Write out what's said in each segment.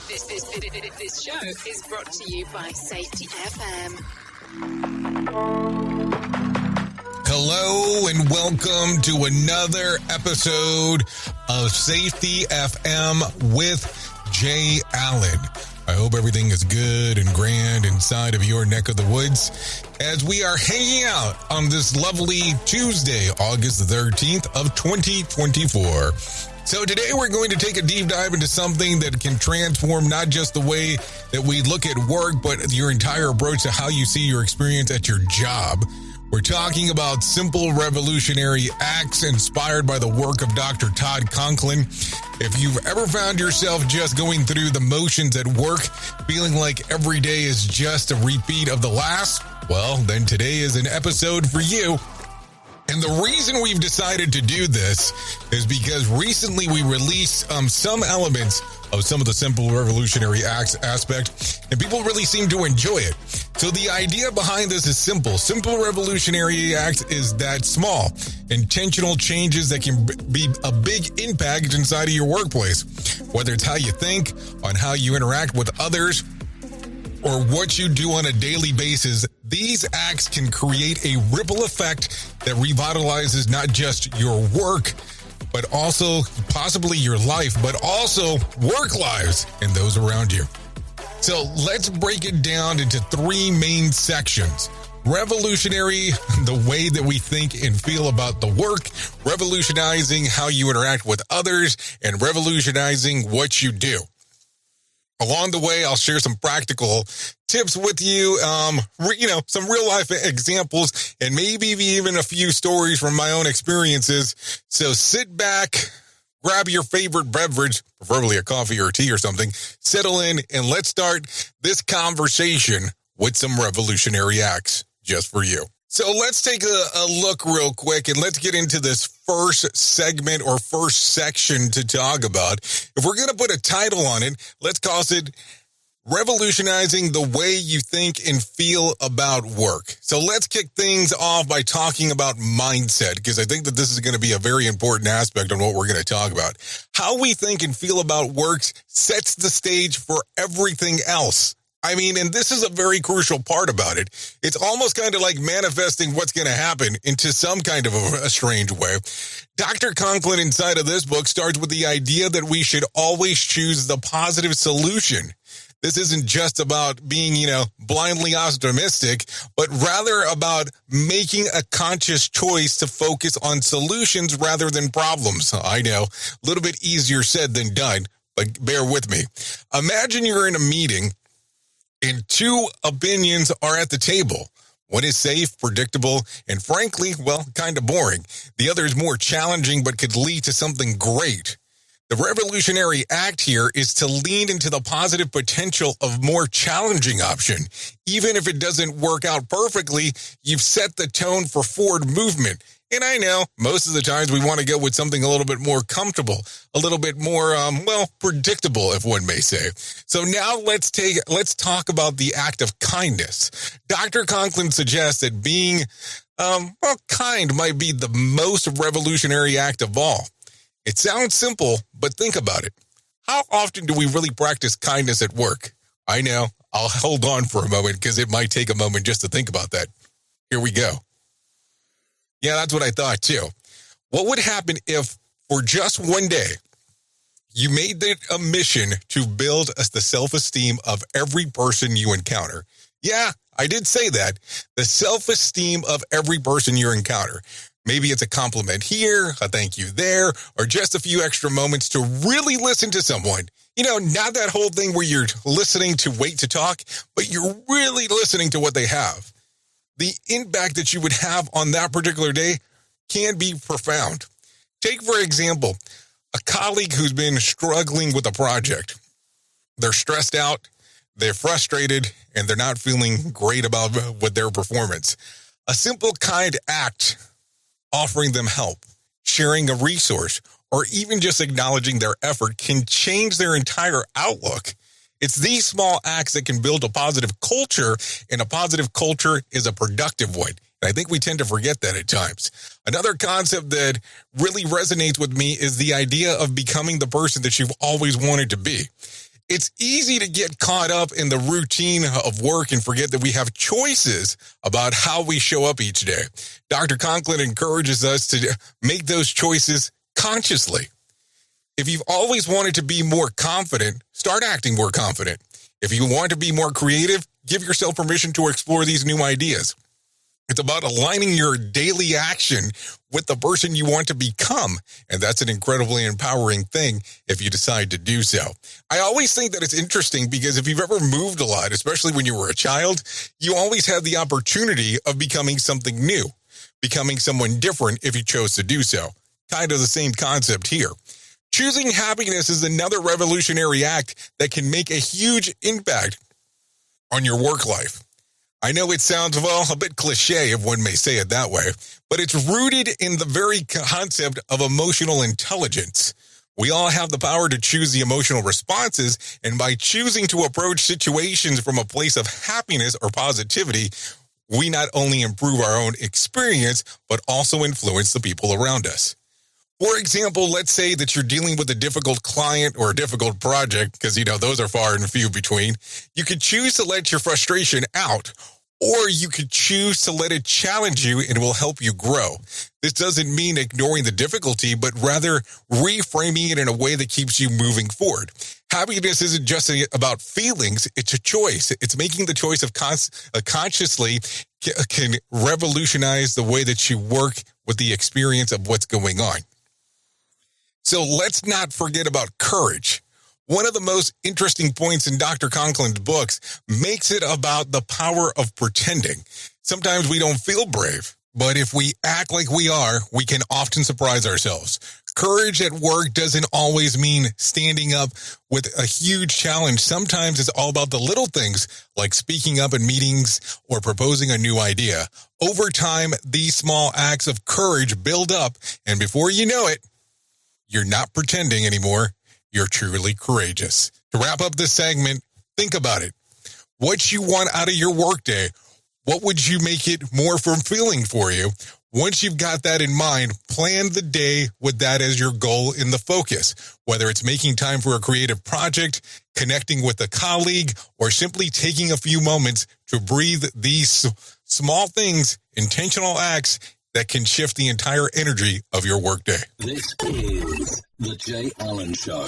This show is brought to you by Safety FM. Hello and welcome to another episode of Safety FM with Jay Allen. I hope everything is good and grand inside of your neck of the woods as we are hanging out on this lovely Tuesday, August the 13th of 2024. So today we're going to take a deep dive into something that can transform not just the way that we look at work, but your entire approach to how you see your experience at your job. We're talking about simple revolutionary acts inspired by the work of Dr. Todd Conklin. If you've ever found yourself just going through the motions at work, feeling like every day is just a repeat of the last, well, then today is an episode for you. And the reason we've decided to do this is because recently we released some elements of some of the simple revolutionary acts aspect, and people really seem to enjoy it. So the idea behind this is simple. Simple revolutionary acts is that small, intentional changes that can be a big impact inside of your workplace. Whether it's how you think, on how you interact with others, or what you do on a daily basis, these acts can create a ripple effect that revitalizes not just your work, but also possibly your life, but also work lives and those around you. So let's break it down into three main sections. Revolutionary, the way that we think and feel about the work, revolutionizing how you interact with others, and revolutionizing what you do. Along the way, I'll share some practical tips with you, some real life examples, and maybe even a few stories from my own experiences. So sit back, grab your favorite beverage, preferably a coffee or a tea or something, settle in, and let's start this conversation with some revolutionary acts just for you. So let's take a look real quick and let's get into this first segment or first section to talk about. If we're going to put a title on it, let's call it Revolutionizing the Way You Think and Feel About Work. So let's kick things off by talking about mindset, because I think that this is going to be a very important aspect on what we're going to talk about. How we think and feel about work sets the stage for everything else. I mean, and this is a very crucial part about it. It's almost kind of like manifesting what's going to happen into some kind of a strange way. Dr. Conklin inside of this book starts with the idea that we should always choose the positive solution. This isn't just about being, blindly optimistic, but rather about making a conscious choice to focus on solutions rather than problems. I know, a little bit easier said than done, but bear with me. Imagine you're in a meeting and two opinions are at the table. One is safe, predictable, and frankly, kind of boring. The other is more challenging, but could lead to something great. The revolutionary act here is to lean into the positive potential of more challenging option. Even if it doesn't work out perfectly, you've set the tone for forward movement. And I know most of the times we want to go with something a little bit more comfortable, a little bit more, predictable, if one may say. So now let's talk about the act of kindness. Dr. Conklin suggests that being, kind might be the most revolutionary act of all. It sounds simple, but think about it. How often do we really practice kindness at work? I know, I'll hold on for a moment because it might take a moment just to think about that. Here we go. Yeah, that's what I thought too. What would happen if, for just one day, you made it a mission to build the self-esteem of every person you encounter? Yeah, I did say that. The self-esteem of every person you encounter. Maybe it's a compliment here, a thank you there, or just a few extra moments to really listen to someone. Not that whole thing where you're listening to wait to talk, but you're really listening to what they have. The impact that you would have on that particular day can be profound. Take, for example, a colleague who's been struggling with a project. They're stressed out, they're frustrated, and they're not feeling great about with their performance. A simple, kind act, offering them help, sharing a resource, or even just acknowledging their effort can change their entire outlook. It's these small acts that can build a positive culture, and a positive culture is a productive one. And I think we tend to forget that at times. Another concept that really resonates with me is the idea of becoming the person that you've always wanted to be. It's easy to get caught up in the routine of work and forget that we have choices about how we show up each day. Dr. Conklin encourages us to make those choices consciously. If you've always wanted to be more confident, start acting more confident. If you want to be more creative, give yourself permission to explore these new ideas. It's about aligning your daily action with the person you want to become. And that's an incredibly empowering thing if you decide to do so. I always think that it's interesting because if you've ever moved a lot, especially when you were a child, you always had the opportunity of becoming something new, becoming someone different if you chose to do so. Kind of the same concept here. Choosing happiness is another revolutionary act that can make a huge impact on your work life. I know it sounds, well, a bit cliche if one may say it that way, but it's rooted in the very concept of emotional intelligence. We all have the power to choose the emotional responses, and by choosing to approach situations from a place of happiness or positivity, we not only improve our own experience, but also influence the people around us. For example, let's say that you're dealing with a difficult client or a difficult project, because, those are far and few between. You could choose to let your frustration out, or you could choose to let it challenge you and it will help you grow. This doesn't mean ignoring the difficulty, but rather reframing it in a way that keeps you moving forward. Happiness isn't just about feelings, it's a choice. It's making the choice of consciously can revolutionize the way that you work with the experience of what's going on. So let's not forget about courage. One of the most interesting points in Dr. Conklin's books makes it about the power of pretending. Sometimes we don't feel brave, but if we act like we are, we can often surprise ourselves. Courage at work doesn't always mean standing up with a huge challenge. Sometimes it's all about the little things like speaking up in meetings or proposing a new idea. Over time, these small acts of courage build up, and before you know it, you're not pretending anymore. You're truly courageous. To wrap up this segment, think about it. What you want out of your workday, what would you make it more fulfilling for you? Once you've got that in mind, plan the day with that as your goal in the focus. Whether it's making time for a creative project, connecting with a colleague, or simply taking a few moments to breathe, these small things, intentional acts that can shift the entire energy of your workday. This is The Jay Allen Show.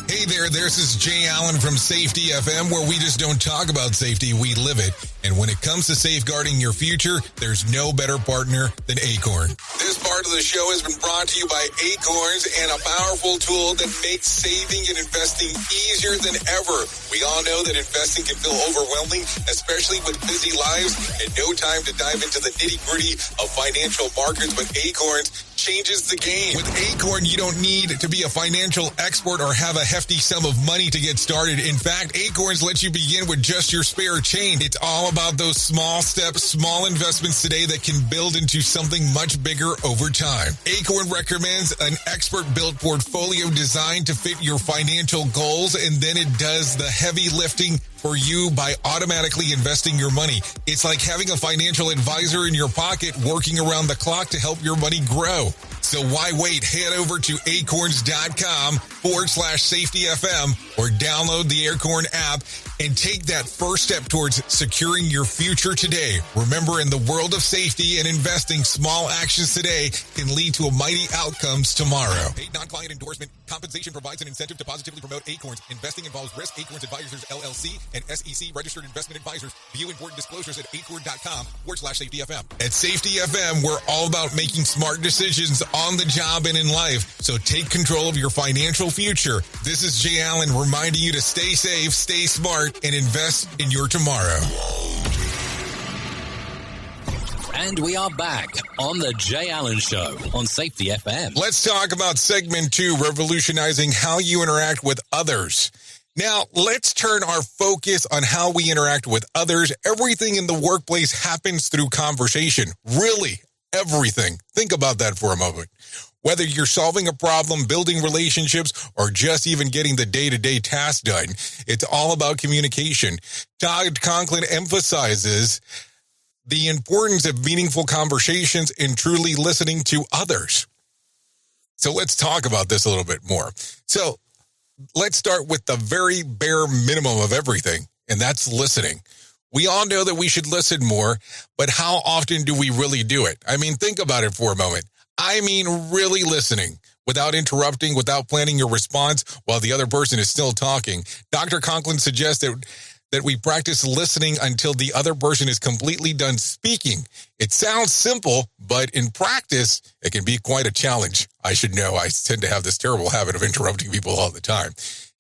Hey there, this is Jay Allen from Safety FM, where we just don't talk about safety, we live it. And when it comes to safeguarding your future, there's no better partner than Acorn. This part of the show has been brought to you by Acorns and a powerful tool that makes saving and investing easier than ever. We all know that investing can feel overwhelming, especially with busy lives and no time to dive into the nitty-gritty of financial markets, but Acorns changes the game. With Acorn, you don't need to be a financial expert or have a hefty sum of money to get started. In fact, Acorns lets you begin with just your spare change. It's all about those small steps, small investments today that can build into something much bigger over time. Acorn recommends an expert-built portfolio designed to fit your financial goals, and then it does the heavy lifting for you by automatically investing your money. It's like having a financial advisor in your pocket working around the clock to help your money grow. So why wait? Head over to acorns.com/safetyfm or download the Acorn app and take that first step towards securing your future today. Remember, in the world of safety and investing, small actions today can lead to mighty outcomes tomorrow. Paid non-client endorsement. Compensation provides an incentive to positively promote Acorns. Investing involves risk. Acorns Advisors, LLC, and SEC registered investment advisors. View important disclosures at acorn.com/safetyfm. At Safety FM, we're all about making smart decisions on the job and in life. So take control of your financial future. This is Jay Allen reminding you to stay safe, stay smart, and invest in your tomorrow. And we are back on The Jay Allen Show on Safety FM. Let's talk about segment 2, revolutionizing how you interact with others. Now, let's turn our focus on how we interact with others. Everything in the workplace happens through conversation. Really, everything. Think about that for a moment. Whether you're solving a problem, building relationships, or just even getting the day-to-day tasks done, it's all about communication. Todd Conklin emphasizes the importance of meaningful conversations and truly listening to others. So let's talk about this a little bit more. So Let's start with the very bare minimum of everything, and that's listening. We all know that we should listen more, but how often do we really do it? I mean, think about it for a moment. I mean, really listening without interrupting, without planning your response while the other person is still talking. Dr. Conklin suggests that we practice listening until the other person is completely done speaking. It sounds simple, but in practice, it can be quite a challenge. I should know. I tend to have this terrible habit of interrupting people all the time.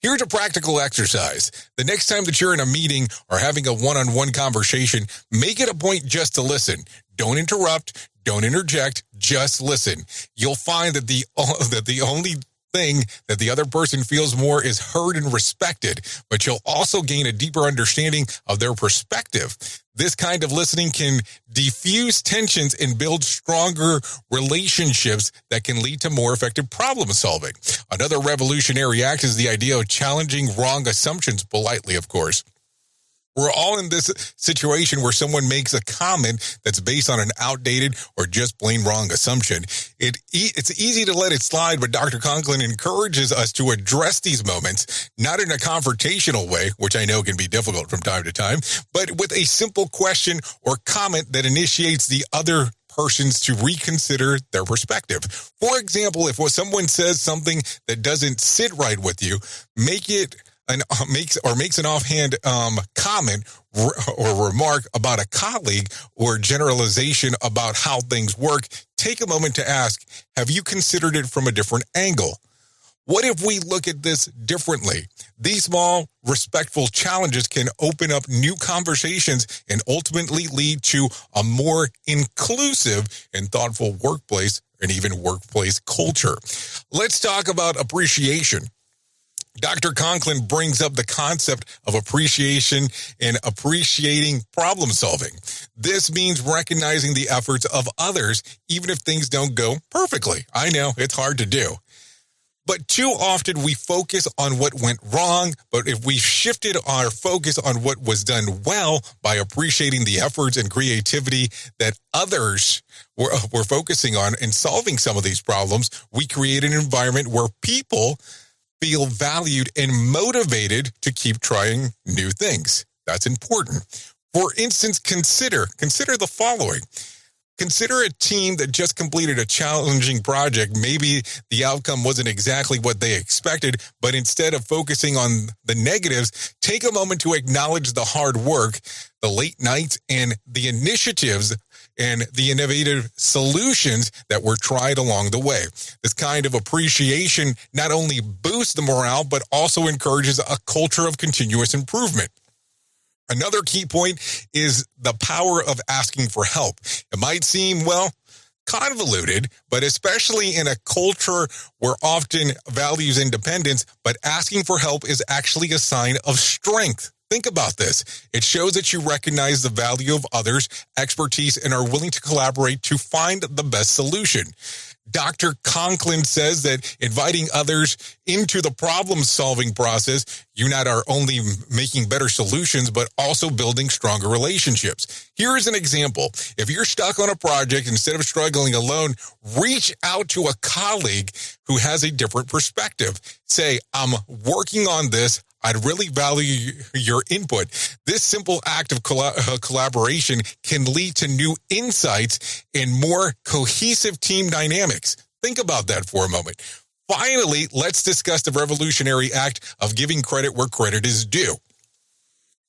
Here's a practical exercise. The next time that you're in a meeting or having a one-on-one conversation, make it a point just to listen. Don't interrupt. Don't interject. Just listen. You'll find that the only thing that the other person feels more is heard and respected, but you'll also gain a deeper understanding of their perspective. This kind of listening can diffuse tensions and build stronger relationships that can lead to more effective problem solving. Another revolutionary act is the idea of challenging wrong assumptions politely, of course. We're all in this situation where someone makes a comment that's based on an outdated or just plain wrong assumption. It's easy to let it slide, but Dr. Conklin encourages us to address these moments, not in a confrontational way, which I know can be difficult from time to time, but with a simple question or comment that initiates the other persons to reconsider their perspective. For example, if someone says something that doesn't sit right with you, makes an offhand comment or remark about a colleague or generalization about how things work, take a moment to ask, have you considered it from a different angle? What if we look at this differently? These small, respectful challenges can open up new conversations and ultimately lead to a more inclusive and thoughtful workplace and even workplace culture. Let's talk about appreciation. Dr. Conklin brings up the concept of appreciation and appreciating problem solving. This means recognizing the efforts of others, even if things don't go perfectly. I know it's hard to do. But too often we focus on what went wrong, but if we shifted our focus on what was done well by appreciating the efforts and creativity that others were focusing on in solving some of these problems, we create an environment where people feel valued and motivated to keep trying new things. That's important. For instance, consider the following. Consider a team that just completed a challenging project. Maybe the outcome wasn't exactly what they expected, but instead of focusing on the negatives, take a moment to acknowledge the hard work, the late nights, and the initiatives and the innovative solutions that were tried along the way. This kind of appreciation not only boosts the morale, but also encourages a culture of continuous improvement. Another key point is the power of asking for help. It might seem, convoluted, but especially in a culture where often values independence, but asking for help is actually a sign of strength. Think about this. It shows that you recognize the value of others' expertise and are willing to collaborate to find the best solution. Dr. Conklin says that inviting others into the problem-solving process, you not are only making better solutions, but also building stronger relationships. Here is an example. If you're stuck on a project, instead of struggling alone, reach out to a colleague who has a different perspective. Say, I'm working on this. I'd really value your input. This simple act of collaboration can lead to new insights and more cohesive team dynamics. Think about that for a moment. Finally, let's discuss the revolutionary act of giving credit where credit is due.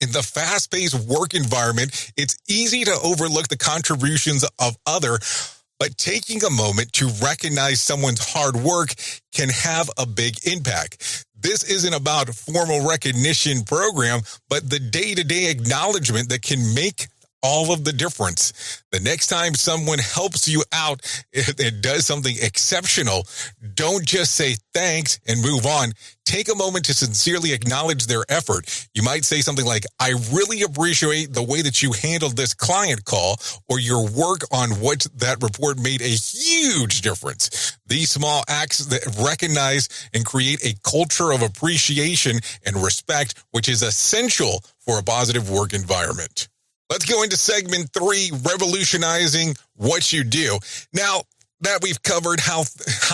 In the fast-paced work environment, it's easy to overlook the contributions of others, but taking a moment to recognize someone's hard work can have a big impact. This isn't about a formal recognition program, but the day-to-day acknowledgement that can make all of the difference. The next time someone helps you out and does something exceptional, don't just say thanks and move on. Take a moment to sincerely acknowledge their effort. You might say something like, I really appreciate the way that you handled this client call, or your work on what that report made a huge difference. These small acts that recognize and create a culture of appreciation and respect, which is essential for a positive work environment. Let's go into segment 3, revolutionizing what you do. Now, that we've covered how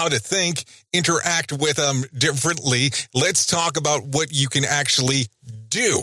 to think, interact with them differently, let's talk about what you can actually do.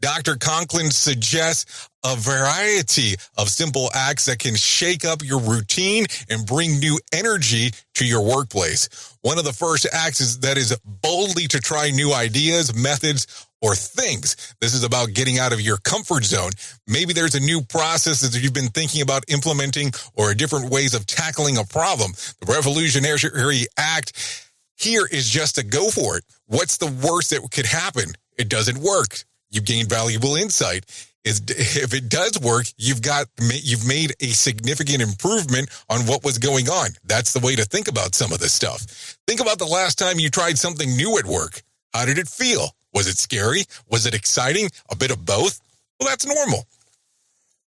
Dr. Conklin suggests a variety of simple acts that can shake up your routine and bring new energy to your workplace. One of the first acts is boldly to try new ideas, methods, or things. This is about getting out of your comfort zone. Maybe there's a new process that you've been thinking about implementing or different ways of tackling a problem. The revolutionary act here is just to go for it. What's the worst that could happen? It doesn't work. You gain valuable insight. If it does work, you've made a significant improvement on what was going on. That's the way to think about some of this stuff. Think about the last time you tried something new at work. How did it feel? Was it scary? Was it exciting? A bit of both? Well, that's normal.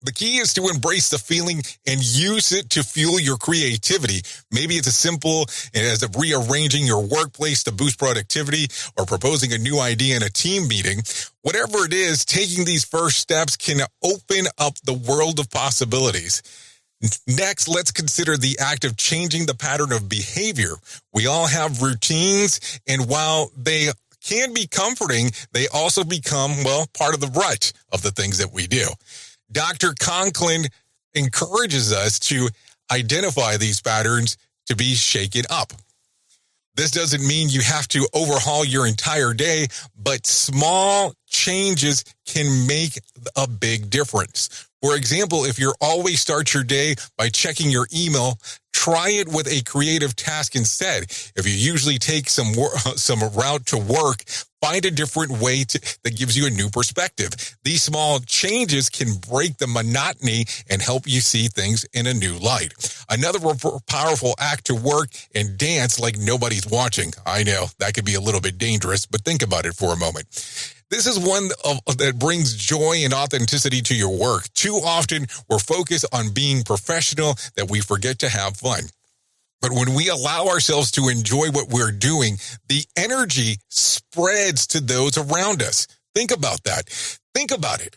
The key is to embrace the feeling and use it to fuel your creativity. Maybe it's as simple as rearranging your workplace to boost productivity or proposing a new idea in a team meeting. Whatever it is, taking these first steps can open up the world of possibilities. Next, let's consider the act of changing the pattern of behavior. We all have routines, and while they can be comforting, they also become, part of the rut of the things that we do. Dr. Conklin encourages us to identify these patterns to be shaken up. This doesn't mean you have to overhaul your entire day, but small changes can make a big difference. For example, if you always start your day by checking your email, try it with a creative task instead. If you usually take some route to work, find a different way that gives you a new perspective. These small changes can break the monotony and help you see things in a new light. Another powerful act to work and dance like nobody's watching. I know that could be a little bit dangerous, but think about it for a moment. This is one that brings joy and authenticity to your work. Too often, we're focused on being professional that we forget to have fun. But when we allow ourselves to enjoy what we're doing, the energy spreads to those around us. Think about that. Think about it.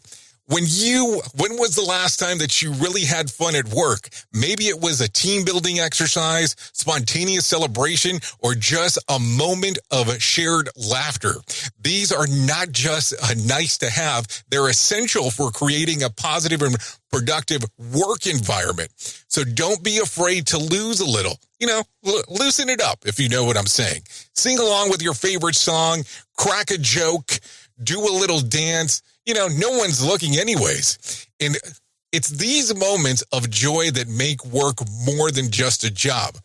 When was the last time that you really had fun at work? Maybe it was a team building exercise, spontaneous celebration, or just a moment of shared laughter. These are not just nice to have. They're essential for creating a positive and productive work environment. So don't be afraid to lose a little. Loosen it up, if you know what I'm saying. Sing along with your favorite song, crack a joke, do a little dance. No one's looking anyways. And it's these moments of joy that make work more than just a job.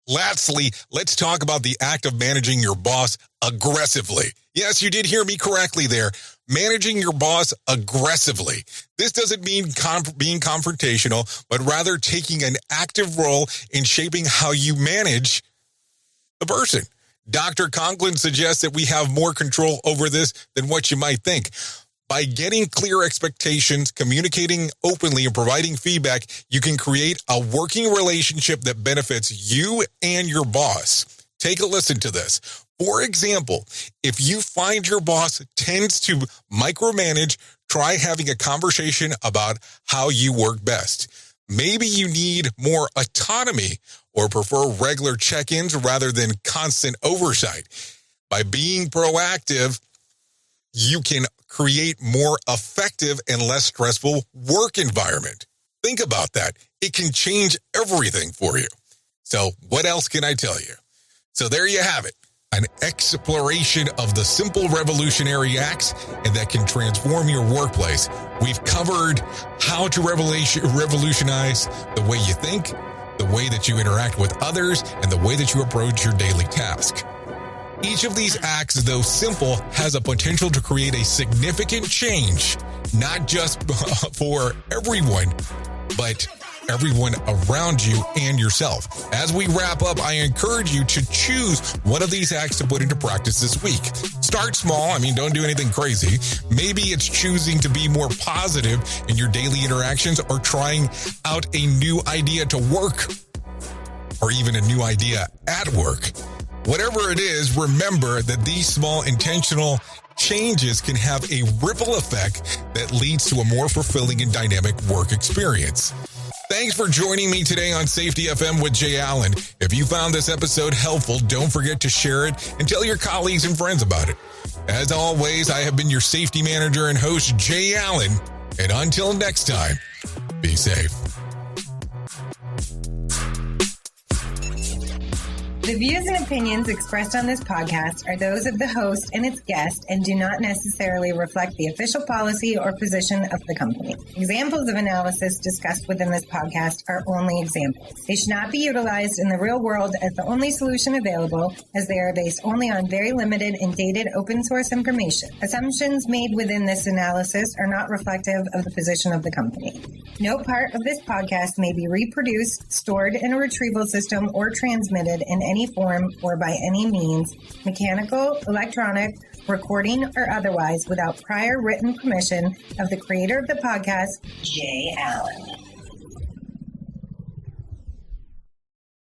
Lastly, let's talk about the act of managing your boss aggressively. Yes, you did hear me correctly there. Managing your boss aggressively. This doesn't mean being confrontational, but rather taking an active role in shaping how you manage the person. Dr. Conklin suggests that we have more control over this than what you might think. By getting clear expectations, communicating openly, and providing feedback, you can create a working relationship that benefits you and your boss. Take a listen to this. For example, if you find your boss tends to micromanage, try having a conversation about how you work best. Maybe you need more autonomy or prefer regular check-ins rather than constant oversight. By being proactive, you can create more effective and less stressful work environment. Think about that. It can change everything for you. So what else can I tell you? So there you have it. An exploration of the simple revolutionary acts and that can transform your workplace. We've covered how to revolutionize the way you think, the way that you interact with others, and the way that you approach your daily task. Each of these acts, though simple, has a potential to create a significant change, not just for everyone, but everyone around you and yourself. As we wrap up, I encourage you to choose one of these acts to put into practice this week. Start small. Don't do anything crazy. Maybe it's choosing to be more positive in your daily interactions or trying out a new idea to work or even a new idea at work. Whatever it is, remember that these small intentional changes can have a ripple effect that leads to a more fulfilling and dynamic work experience. Thank Thanks for joining me today on Safety FM with Jay Allen. If you found this episode helpful, don't forget to share it and tell your colleagues and friends about it. As always, I have been your safety manager and host, Jay Allen. And until next time, be safe. The views and opinions expressed on this podcast are those of the host and its guest and do not necessarily reflect the official policy or position of the company. Examples of analysis discussed within this podcast are only examples. They should not be utilized in the real world as the only solution available, as they are based only on very limited and dated open source information. Assumptions made within this analysis are not reflective of the position of the company. No part of this podcast may be reproduced, stored in a retrieval system, or transmitted in any form or by any means, mechanical, electronic, recording, or otherwise, without prior written permission of the creator of the podcast, Jay Allen.